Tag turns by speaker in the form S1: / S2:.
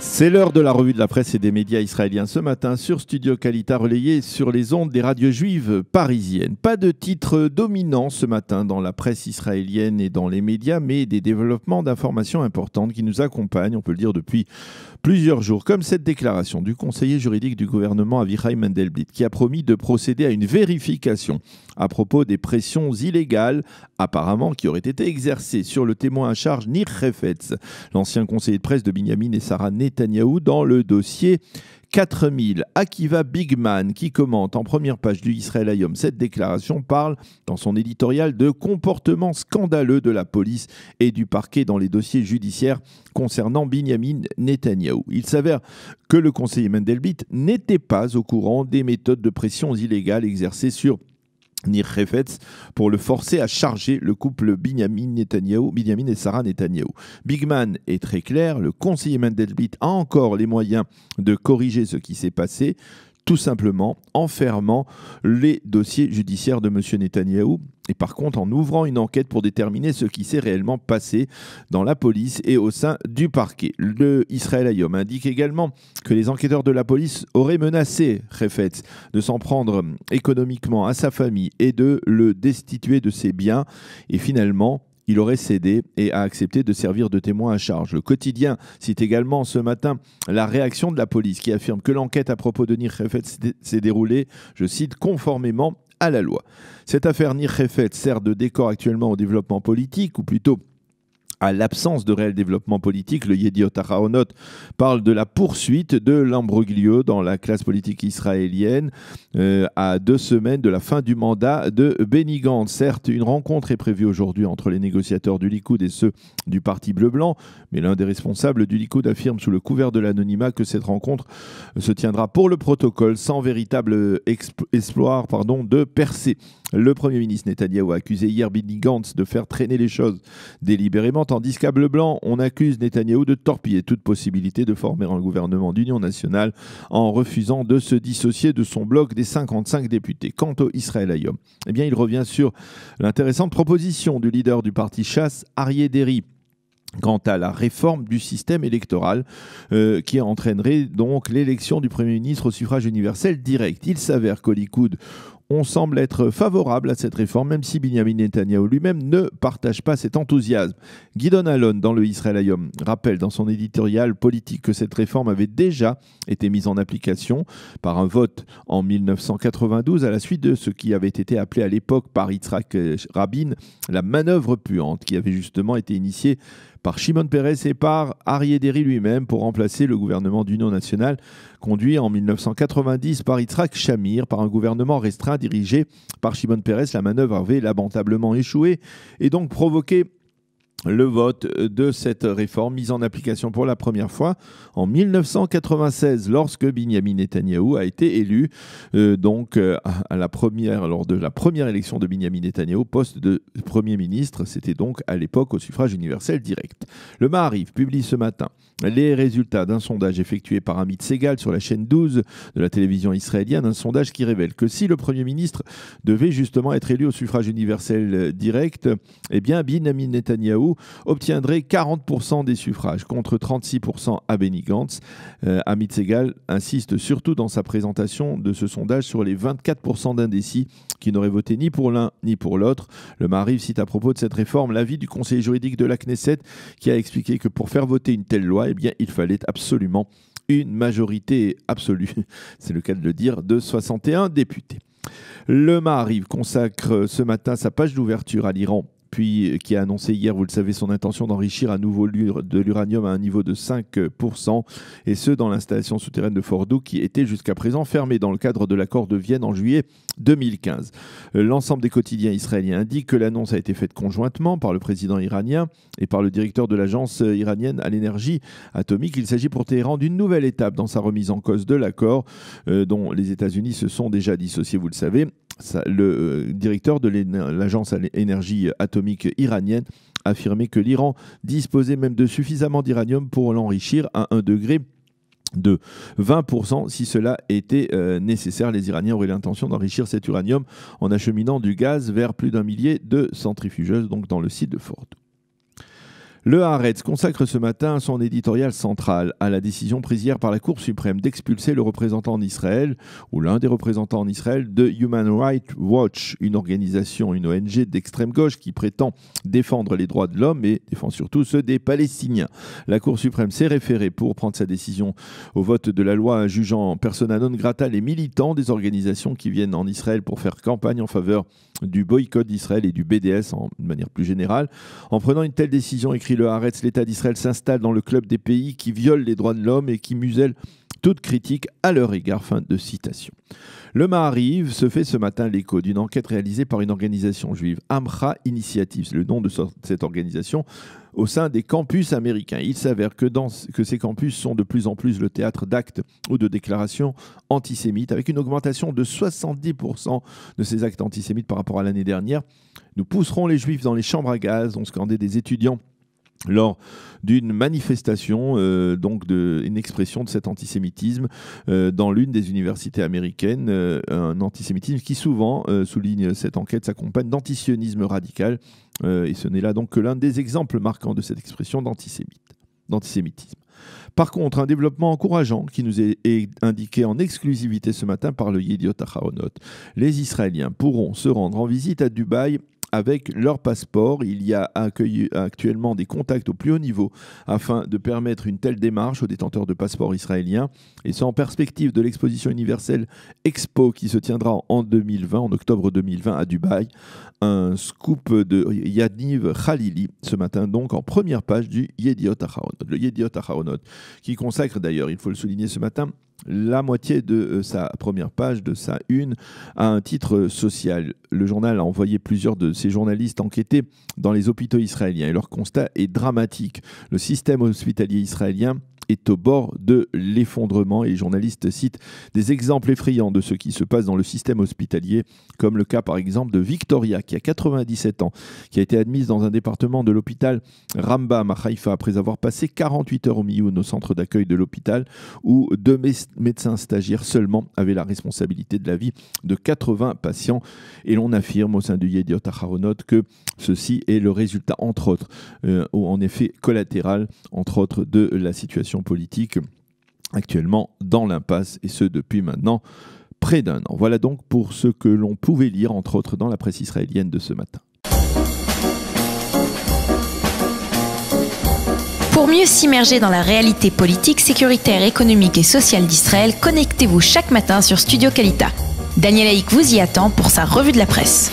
S1: C'est l'heure de la revue de la presse et des médias israéliens ce matin sur Studio Kalita, relayé sur les ondes des radios juives parisiennes. Pas de titre dominant ce matin dans la presse israélienne et dans les médias, mais des développements d'informations importantes qui nous accompagnent, on peut le dire, depuis plusieurs jours. Comme cette déclaration du conseiller juridique du gouvernement Avichai Mendelblit, qui a promis de procéder à une vérification à propos des pressions illégales, apparemment, qui auraient été exercées sur le témoin à charge Nir Hefetz, l'ancien conseiller de presse de Binyamin et Sarah Netanyahou, dans le dossier 4000. Akiva Bigman, qui commente en première page du Israël Hayom cette déclaration, parle dans son éditorial de comportements scandaleux de la police et du parquet dans les dossiers judiciaires concernant Binyamin Netanyahou. Il s'avère que le conseiller Mendelblit n'était pas au courant des méthodes de pression illégales exercées sur Nir Hefetz pour le forcer à charger le couple Binyamin et Sarah Netanyahou. Bigman est très clair, le conseiller Mendelblit a encore les moyens de corriger ce qui s'est passé, tout simplement en fermant les dossiers judiciaires de M. Netanyahou et par contre en ouvrant une enquête pour déterminer ce qui s'est réellement passé dans la police et au sein du parquet. Le Israël Hayom indique également que les enquêteurs de la police auraient menacé Hefetz de s'en prendre économiquement à sa famille et de le destituer de ses biens, et finalement il aurait cédé et a accepté de servir de témoin à charge. Le quotidien cite également ce matin la réaction de la police qui affirme que l'enquête à propos de Nir Hefetz s'est déroulée, je cite, conformément à la loi. Cette affaire Nir Hefetz sert de décor actuellement au développement politique, ou plutôt à l'absence de réel développement politique. Le Yediot Ahronot parle de la poursuite de l'ambroglio dans la classe politique israélienne à 2 semaines de la fin du mandat de Benny Gantz. Certes, une rencontre est prévue aujourd'hui entre les négociateurs du Likoud et ceux du Parti bleu-blanc, mais l'un des responsables du Likoud affirme sous le couvert de l'anonymat que cette rencontre se tiendra pour le protocole sans véritable espoir de percer. Le Premier ministre Netanyahou a accusé hier Benny Gantz de faire traîner les choses délibérément, tandis qu'à Bleu-Blanc, on accuse Netanyahou de torpiller toute possibilité de former un gouvernement d'union nationale en refusant de se dissocier de son bloc des 55 députés. Quant au Israël Hayom, il revient sur l'intéressante proposition du leader du parti Chasse, Aryeh Deri, quant à la réforme du système électoral qui entraînerait donc l'élection du Premier ministre au suffrage universel direct. Il s'avère qu'au Likoud, on semble être favorable à cette réforme, même si Binyamin Netanyahou lui-même ne partage pas cet enthousiasme. Gidon Alon, dans le Israël Hayom, rappelle dans son éditorial politique que cette réforme avait déjà été mise en application par un vote en 1992 à la suite de ce qui avait été appelé à l'époque par Yitzhak Rabin la manœuvre puante, qui avait justement été initiée par Shimon Peres et par Aryeh Deri lui-même pour remplacer le gouvernement d'union nationale conduit en 1990 par Yitzhak Shamir, par un gouvernement restreint dirigé par Shimon Peres. La manœuvre avait lamentablement échoué et donc provoqué le vote de cette réforme mise en application pour la première fois en 1996 lorsque Binyamin Netanyahou a été élu lors de la première élection de Binyamin Netanyahou poste de Premier ministre. C'était donc à l'époque au suffrage universel direct. Le Maariv publie ce matin les résultats d'un sondage effectué par Amit Segal sur la chaîne 12 de la télévision israélienne, un sondage qui révèle que si le Premier ministre devait justement être élu au suffrage universel direct, Binyamin Netanyahou obtiendrait 40% des suffrages contre 36% à Benny Gantz. Amit Segal insiste surtout dans sa présentation de ce sondage sur les 24% d'indécis qui n'auraient voté ni pour l'un ni pour l'autre. Le Maariv cite à propos de cette réforme l'avis du conseiller juridique de la Knesset qui a expliqué que pour faire voter une telle loi, il fallait absolument une majorité absolue, c'est le cas de le dire, de 61 députés. Le Maariv consacre ce matin sa page d'ouverture à l'Iran, puis qui a annoncé hier, vous le savez, son intention d'enrichir à nouveau de l'uranium à un niveau de 5%, et ce dans l'installation souterraine de Fordow qui était jusqu'à présent fermée dans le cadre de l'accord de Vienne en juillet 2015. L'ensemble des quotidiens israéliens indiquent que l'annonce a été faite conjointement par le président iranien et par le directeur de l'agence iranienne à l'énergie atomique. Il s'agit pour Téhéran d'une nouvelle étape dans sa remise en cause de l'accord dont les États-Unis se sont déjà dissociés, vous le savez. Le directeur de l'agence à l'énergie atomique iranienne a affirmé que l'Iran disposait même de suffisamment d'uranium pour l'enrichir à 1 degré de 20% si cela était nécessaire. Les Iraniens auraient l'intention d'enrichir cet uranium en acheminant du gaz vers plus d'1 millier de centrifugeuses, donc dans le site de Fordow. Le Haaretz consacre ce matin son éditorial central à la décision prise hier par la Cour suprême d'expulser le représentant en Israël, ou l'un des représentants en Israël, de Human Rights Watch, une organisation, une ONG d'extrême gauche qui prétend défendre les droits de l'homme et défend surtout ceux des Palestiniens. La Cour suprême s'est référée pour prendre sa décision au vote de la loi jugeant persona non grata les militants des organisations qui viennent en Israël pour faire campagne en faveur du boycott d'Israël et du BDS de manière plus générale. En prenant une telle décision, écrit le Haaretz, l'État d'Israël s'installe dans le club des pays qui violent les droits de l'homme et qui musellent toute critique à leur égard. Fin de citation. Le Maariv se fait ce matin l'écho d'une enquête réalisée par une organisation juive, Amcha Initiative, c'est le nom de cette organisation, au sein des campus américains. Il s'avère que ces campus sont de plus en plus le théâtre d'actes ou de déclarations antisémites, avec une augmentation de 70% de ces actes antisémites par rapport à l'année dernière. Nous pousserons les juifs dans les chambres à gaz, ont scandé des étudiants lors d'une manifestation, une expression de cet antisémitisme dans l'une des universités américaines, un antisémitisme qui souvent, souligne cette enquête, s'accompagne d'antisionisme radical, et ce n'est là donc que l'un des exemples marquants de cette expression d'antisémitisme. Par contre, un développement encourageant qui nous est indiqué en exclusivité ce matin par le Yediot Aharonot. Les Israéliens pourront se rendre en visite à Dubaï avec leur passeport. Il y a actuellement des contacts au plus haut niveau afin de permettre une telle démarche aux détenteurs de passeports israéliens. Et c'est en perspective de l'exposition universelle Expo qui se tiendra en 2020, en octobre 2020 à Dubaï. Un scoop de Yaniv Khalili ce matin donc en première page du Yediot Aharonot. Le Yediot Aharonot qui consacre d'ailleurs, il faut le souligner ce matin, la moitié de sa première page, de sa une, à un titre social. Le journal a envoyé plusieurs de ses journalistes enquêter dans les hôpitaux israéliens et leur constat est dramatique. Le système hospitalier israélien est au bord de l'effondrement et les journalistes citent des exemples effrayants de ce qui se passe dans le système hospitalier, comme le cas par exemple de Victoria qui a 97 ans, qui a été admise dans un département de l'hôpital Rambam à Haïfa après avoir passé 48 heures au Mioun au centre d'accueil de l'hôpital où 2 médecins stagiaires seulement avaient la responsabilité de la vie de 80 patients et l'on affirme au sein du Yediot Aharonot que ceci est le résultat entre autres, en effet collatéral entre autres de la situation politique actuellement dans l'impasse et ce depuis maintenant près d'un an. Voilà donc pour ce que l'on pouvait lire entre autres dans la presse israélienne de ce matin.
S2: Pour mieux s'immerger dans la réalité politique, sécuritaire, économique et sociale d'Israël, connectez-vous chaque matin sur Studio Kalita. Daniel Haïk vous y attend pour sa revue de la presse.